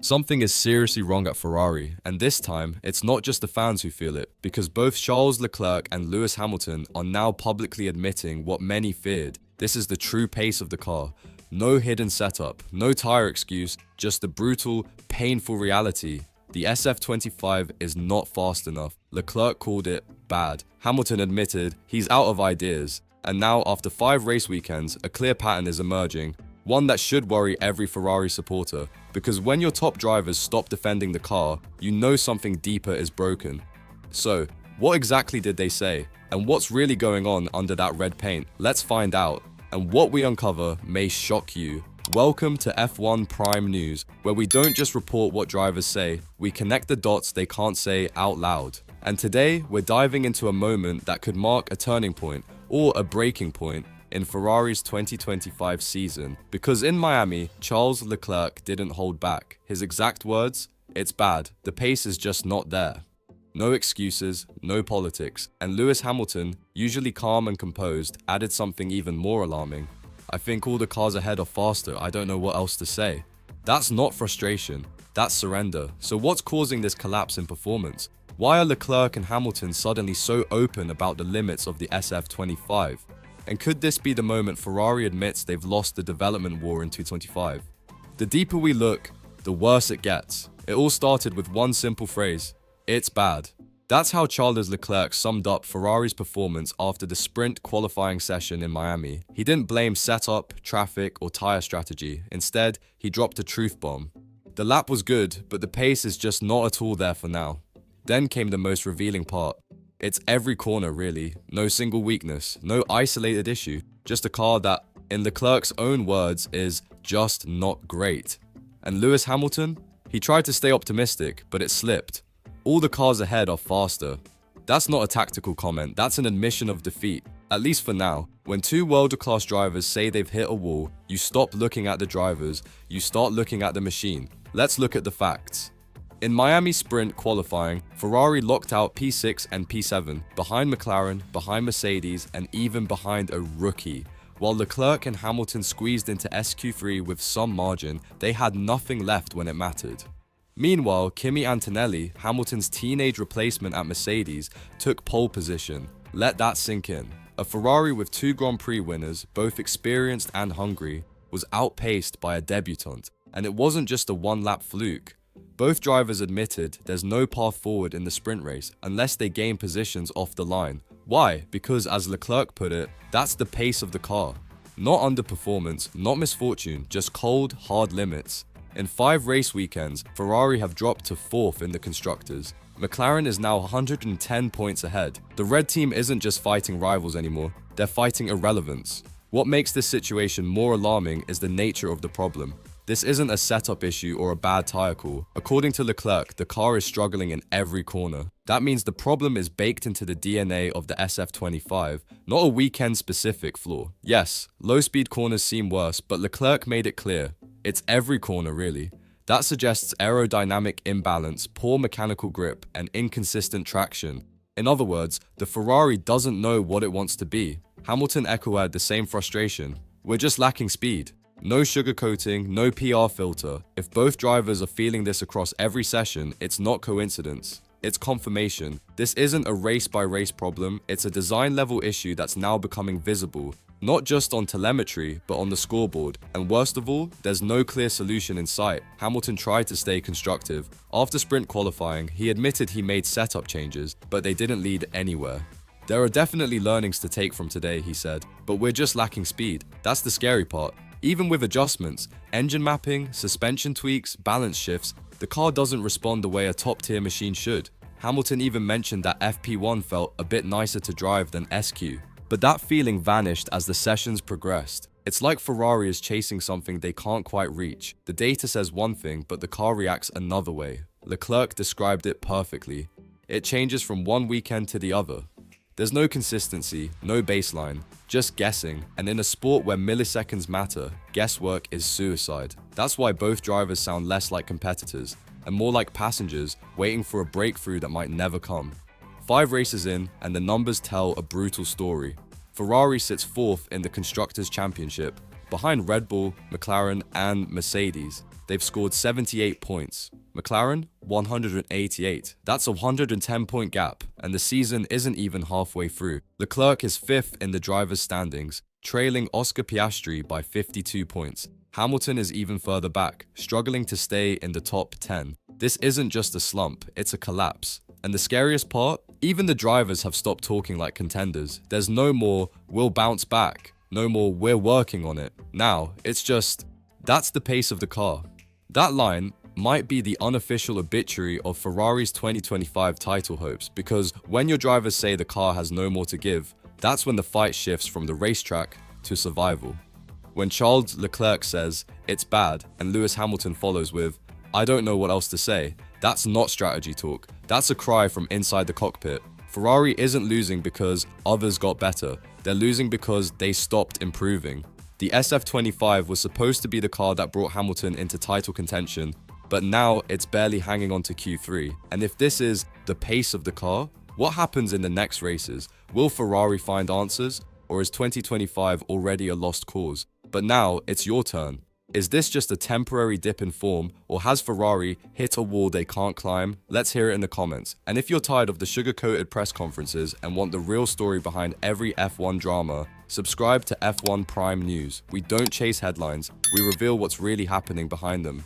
Something is seriously wrong at Ferrari, and this time, it's not just the fans who feel it, because both Charles Leclerc and Lewis Hamilton are now publicly admitting what many feared. This is the true pace of the car. No hidden setup, no tire excuse, just the brutal, painful reality. The SF25 is not fast enough. Leclerc called it bad. Hamilton admitted he's out of ideas. And now, after 5 race weekends, a clear pattern is emerging. One that should worry every Ferrari supporter, because when your top drivers stop defending the car, you know something deeper is broken. So, what exactly did they say? And what's really going on under that red paint? Let's find out. And what we uncover may shock you. Welcome to F1 Prime News, where we don't just report what drivers say, we connect the dots they can't say out loud. And today, we're diving into a moment that could mark a turning point, or a breaking point, in Ferrari's 2025 season, because in Miami, Charles Leclerc didn't hold back. His exact words, "It's bad, the pace is just not there." No excuses, no politics, and Lewis Hamilton, usually calm and composed, added something even more alarming. "I think all the cars ahead are faster, I don't know what else to say." That's not frustration, that's surrender. So what's causing this collapse in performance? Why are Leclerc and Hamilton suddenly so open about the limits of the SF25? And could this be the moment Ferrari admits they've lost the development war in 2025? The deeper we look, the worse it gets. It all started with one simple phrase, "It's bad." That's how Charles Leclerc summed up Ferrari's performance after the sprint qualifying session in Miami. He didn't blame setup, traffic, or tire strategy. Instead, he dropped a truth bomb. The lap was good, but the pace is just not at all there for now. Then came the most revealing part. It's every corner, really. No single weakness, no isolated issue. Just a car that, in Leclerc's own words, is just not great. And Lewis Hamilton? He tried to stay optimistic, but it slipped. All the cars ahead are faster. That's not a tactical comment, that's an admission of defeat. At least for now. When two world-class drivers say they've hit a wall, you stop looking at the drivers, you start looking at the machine. Let's look at the facts. In Miami sprint qualifying, Ferrari locked out P6 and P7, behind McLaren, behind Mercedes, and even behind a rookie. While Leclerc and Hamilton squeezed into SQ3 with some margin, they had nothing left when it mattered. Meanwhile, Kimi Antonelli, Hamilton's teenage replacement at Mercedes, took pole position. Let that sink in. A Ferrari with 2 Grand Prix winners, both experienced and hungry, was outpaced by a debutant. And it wasn't just a one-lap fluke. Both drivers admitted there's no path forward in the sprint race unless they gain positions off the line. Why? Because, as Leclerc put it, that's the pace of the car. Not underperformance, not misfortune, just cold, hard limits. In 5 race weekends, Ferrari have dropped to 4th in the constructors. McLaren is now 110 points ahead. The red team isn't just fighting rivals anymore, they're fighting irrelevance. What makes this situation more alarming is the nature of the problem. This isn't a setup issue or a bad tire call. According to Leclerc, the car is struggling in every corner. That means the problem is baked into the DNA of the SF25, not a weekend-specific flaw. Yes, low-speed corners seem worse, but Leclerc made it clear. It's every corner, really. That suggests aerodynamic imbalance, poor mechanical grip, and inconsistent traction. In other words, the Ferrari doesn't know what it wants to be. Hamilton echoed the same frustration. "We're just lacking speed." No sugarcoating, no PR filter. If both drivers are feeling this across every session, it's not coincidence. It's confirmation. This isn't a race-by-race problem, it's a design-level issue that's now becoming visible. Not just on telemetry, but on the scoreboard. And worst of all, there's no clear solution in sight. Hamilton tried to stay constructive. After sprint qualifying, he admitted he made setup changes, but they didn't lead anywhere. "There are definitely learnings to take from today," he said, "but we're just lacking speed. That's the scary part. Even with adjustments, engine mapping, suspension tweaks, balance shifts, the car doesn't respond the way a top-tier machine should." Hamilton even mentioned that FP1 felt a bit nicer to drive than SQ. But that feeling vanished as the sessions progressed. It's like Ferrari is chasing something they can't quite reach. The data says one thing, but the car reacts another way. Leclerc described it perfectly. It changes from one weekend to the other. There's no consistency, no baseline, just guessing, and in a sport where milliseconds matter, guesswork is suicide. That's why both drivers sound less like competitors, and more like passengers waiting for a breakthrough that might never come. 5 races in, and the numbers tell a brutal story. Ferrari sits 4th in the Constructors' Championship, behind Red Bull, McLaren, and Mercedes. they've scored 78 points. McLaren, 188. That's a 110-point gap, and the season isn't even halfway through. Leclerc is 5th in the drivers' standings, trailing Oscar Piastri by 52 points. Hamilton is even further back, struggling to stay in the top 10. This isn't just a slump, it's a collapse. And the scariest part? Even the drivers have stopped talking like contenders. There's no more, "we'll bounce back." No more, "we're working on it." Now, it's just, that's the pace of the car. That line might be the unofficial obituary of Ferrari's 2025 title hopes, because when your drivers say the car has no more to give, that's when the fight shifts from the racetrack to survival. When Charles Leclerc says, "it's bad," and Lewis Hamilton follows with, "I don't know what else to say," that's not strategy talk. That's a cry from inside the cockpit. Ferrari isn't losing because others got better. They're losing because they stopped improving. The SF25 was supposed to be the car that brought Hamilton into title contention, but now it's barely hanging on to Q3. And if this is the pace of the car, what happens in the next races? Will Ferrari find answers, or is 2025 already a lost cause? But now it's your turn. Is this just a temporary dip in form, or has Ferrari hit a wall they can't climb? Let's hear it in the comments. And if you're tired of the sugar-coated press conferences and want the real story behind every F1 drama, subscribe to F1 Prime News. We don't chase headlines, we reveal what's really happening behind them.